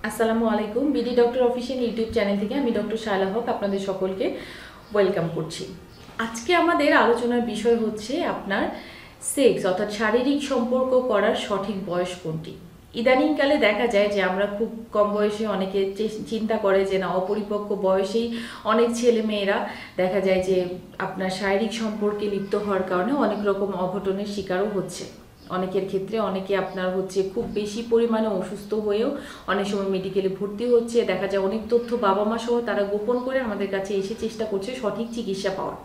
আসসালামু আলাইকুম। BD doctor official YouTube channel থেকে আমি ডক্টর শায়লা হক আপনাদের সকলকে ওয়েলকাম করছি। আজকে আমাদের আলোচনার বিষয় হচ্ছে আপনার সেক্স অর্থাৎ শারীরিক সম্পর্ক করার সঠিক বয়স কোনটি। ইদানিংকালে দেখা যায় যে আমরা খুব কম বয়সে অনেকে চিন্তা করে যে না অপরিপক্ক বয়সেই অনেক ছেলে মেয়েরা দেখা যায় যে আপনার শারীরিক সম্পর্কে লিপ্ত হওয়ার কারণে অনেক রকম অঘটনের শিকারও হচ্ছে। অনেকের ক্ষেত্রে অনেকে আপনার হচ্ছে খুব বেশি পরিমাণে অসুস্থ হয়েও অনেক সময় মেডিকেলে ভর্তি হচ্ছে। দেখা যায় অনেক তথ্য বাবা মা সহ তারা গোপন করে আমাদের কাছে এসে চেষ্টা করছে সঠিক চিকিৎসা পাওয়ার।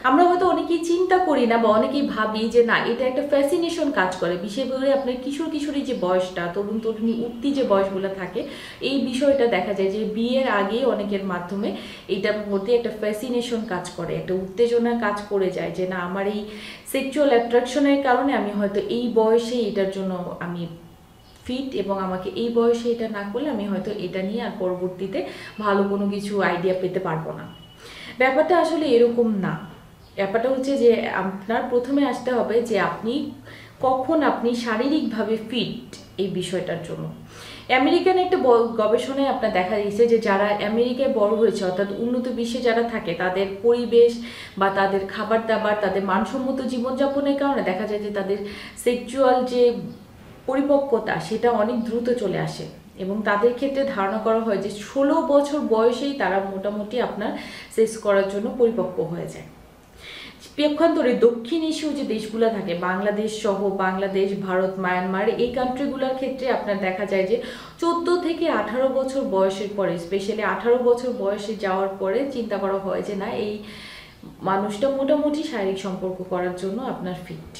আমরা হয়তো অনেকেই চিন্তা করি না বা অনেকেই ভাবি যে না এটা একটা ফ্যাসিনেশন কাজ করে, বিশেষ করে আপনার কিশোর কিশোরী যে বয়সটা, তরুণ তরুণী উঠতি যে বয়সগুলো থাকে, এই বিষয়টা দেখা যায় যে বিয়ের আগে অনেকের মাধ্যমে এইটার মধ্যে একটা ফ্যাসিনেশন কাজ করে, একটা উত্তেজনা কাজ করে যায় যে না আমার এই সেক্সুয়াল অ্যাট্রাকশনের কারণে আমি হয়তো এই বয়সে এটার জন্য আমি ফিট, এবং আমাকে এই বয়সে এটা না করলে আমি হয়তো এটা নিয়ে আর পরবর্তীতে ভালো কোনো কিছু আইডিয়া পেতে পারবো না। ব্যাপারটা আসলে এরকম না। ব্যাপারটা হচ্ছে যে আপনার প্রথমে আসতে হবে যে আপনি কখন আপনি শারীরিকভাবে ফিট এই বিষয়টার জন্য। আমেরিকান একটা গবেষণায় আপনার দেখা গেছে যে যারা আমেরিকায় বড় হয়েছে অর্থাৎ উন্নত বিশ্বে যারা থাকে তাদের পরিবেশ বা তাদের খাবার দাবার, তাদের মানসম্মত জীবনযাপনের কারণে দেখা যায় যে তাদের সেক্সুয়াল যে পরিপক্কতা সেটা অনেক দ্রুত চলে আসে, এবং তাদের ক্ষেত্রে ধারণা করা হয় যে 16 বছর বয়সেই তারা মোটামুটি আপনার সেক্স করার জন্য পরিপক্ক হয়ে যায়। পক্ষান্তরে দক্ষিণ এশীয় যে দেশগুলো থাকে, বাংলাদেশ সহ বাংলাদেশ, ভারত, মায়ানমার, এই কান্ট্রিগুলোর ক্ষেত্রে আপনার দেখা যায় যে 14 থেকে 18 বছর বয়সের পরে, স্পেশালি 18 বছর বয়সে যাওয়ার পরে চিন্তা করা হয় যে না এই মানুষটা মোটামুটি শারীরিক সম্পর্ক করার জন্য আপনার ফিট।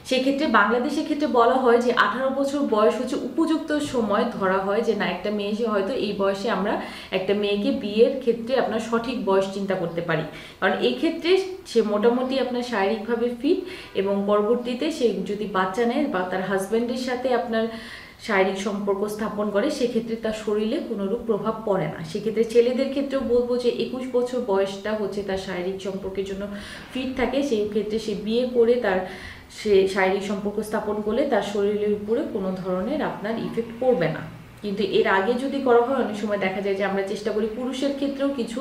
সেক্ষেত্রে বাংলাদেশের ক্ষেত্রে বলা হয় যে 18 বছর বয়স হচ্ছে উপযুক্ত সময় ধরা হয় যে না একটা মেয়ে হয়তো এই বয়সে আমরা একটা মেয়েকে বিয়ের ক্ষেত্রে আপনার সঠিক বয়স চিন্তা করতে পারি, কারণ এই ক্ষেত্রে সে মোটামুটি আপনার শারীরিকভাবে ফিট, এবং পরবর্তীতে সে যদি বাচ্চা নেয় বা তার হাজব্যান্ডের সাথে আপনার শারীরিক সম্পর্ক স্থাপন করে সেক্ষেত্রে তার শরীরে কোনোরূপ প্রভাব পড়ে না। সেক্ষেত্রে ছেলেদের ক্ষেত্রেও বলবো যে 21 বছর বয়সটা হচ্ছে তার শারীরিক সম্পর্কের জন্য ফিট থাকে। সেই ক্ষেত্রে সে বিয়ে করে সে শারীরিক সম্পর্ক স্থাপন করলে তার শরীরের উপরে কোনো ধরনের আপনার ইফেক্ট পড়বে না। কিন্তু এর আগে যদি করা হয় অনেক সময় দেখা যায় যে আমরা চেষ্টা করি পুরুষের ক্ষেত্রেও কিছু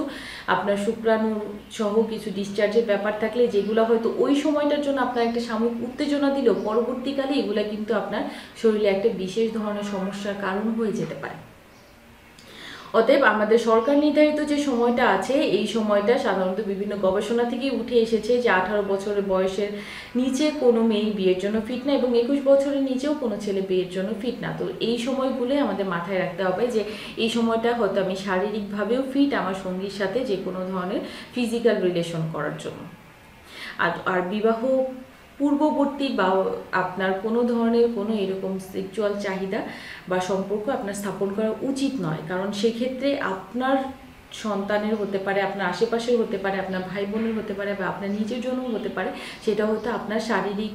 আপনার শুক্রাণু সহ কিছু ডিসচার্জের ব্যাপার থাকলে যেগুলো হয়তো ওই সময়টার জন্য আপনার একটা সাময়িক উত্তেজনা দিলেও পরবর্তীকালে এগুলো কিন্তু আপনার শরীরে একটা বিশেষ ধরনের সমস্যার কারণ হয়ে যেতে পারে। অতএব আমাদের সরকার নির্ধারিত যে সময়টা আছে এই সময়টা সাধারণত বিভিন্ন গবেষণা থেকেই উঠে এসেছে যে 18 বছরের বয়সের নিচে কোনো মেয়ে বিয়ের জন্য ফিট না, এবং 21 বছরের নিচেও কোনো ছেলে বিয়ের জন্য ফিট না। তো এই সময়গুলোই আমাদের মাথায় রাখতে হবে যে এই সময়টা হয়তো আমি শারীরিকভাবেও ফিট আমার সঙ্গীর সাথে যে কোনো ধরনের ফিজিক্যাল রিলেশন করার জন্য। আর বিবাহ পূর্ববর্তী বা আপনার কোনো ধরনের কোনো এরকম সেক্সুয়াল চাহিদা বা সম্পর্ক আপনার স্থাপন করা উচিত নয়, কারণ সেক্ষেত্রে আপনার সন্তানের হতে পারে, আপনার আশেপাশের হতে পারে, আপনার ভাই বোনের হতে পারে, বা আপনার নিজের জন্যও হতে পারে, সেটা হয়তো আপনার শারীরিক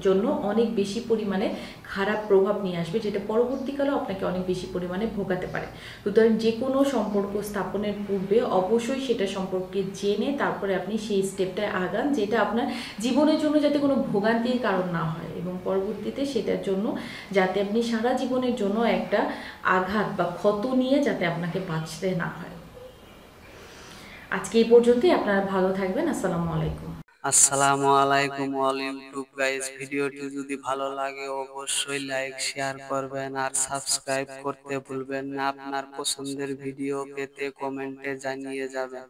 জন্য অনেক বেশি পরিমাণে খারাপ প্রভাব নিয়ে আসবে, যেটা পরবর্তীকালেও আপনাকে অনেক বেশি পরিমাণে ভোগাতে পারে। সুতরাং যে কোনো সম্পর্ক স্থাপনের পূর্বে অবশ্যই সেটা সম্পর্কে জেনে তারপরে আপনি সেই স্টেপটায় আগান, যেটা আপনার জীবনের জন্য যাতে কোনো ভোগান্তির কারণ না হয়, এবং পরবর্তীতে সেটার জন্য যাতে আপনি সারা জীবনের জন্য একটা আঘাত বা ক্ষত নিয়ে যাতে আপনাকে বাঁচতে না হয়। আজকে এই পর্যন্তই। আপনারা ভালো থাকবেন। আসসালামু আলাইকুম। আসসালামু আলাইকুম অল ইউটিউব গাইস। ভিডিওটি যদি ভালো লাগে অবশ্যই লাইক শেয়ার করবেন আর সাবস্ক্রাইব করতে ভুলবেন না। আপনার পছন্দের ভিডিও পেতে কমেন্টে জানিয়ে যাবেন।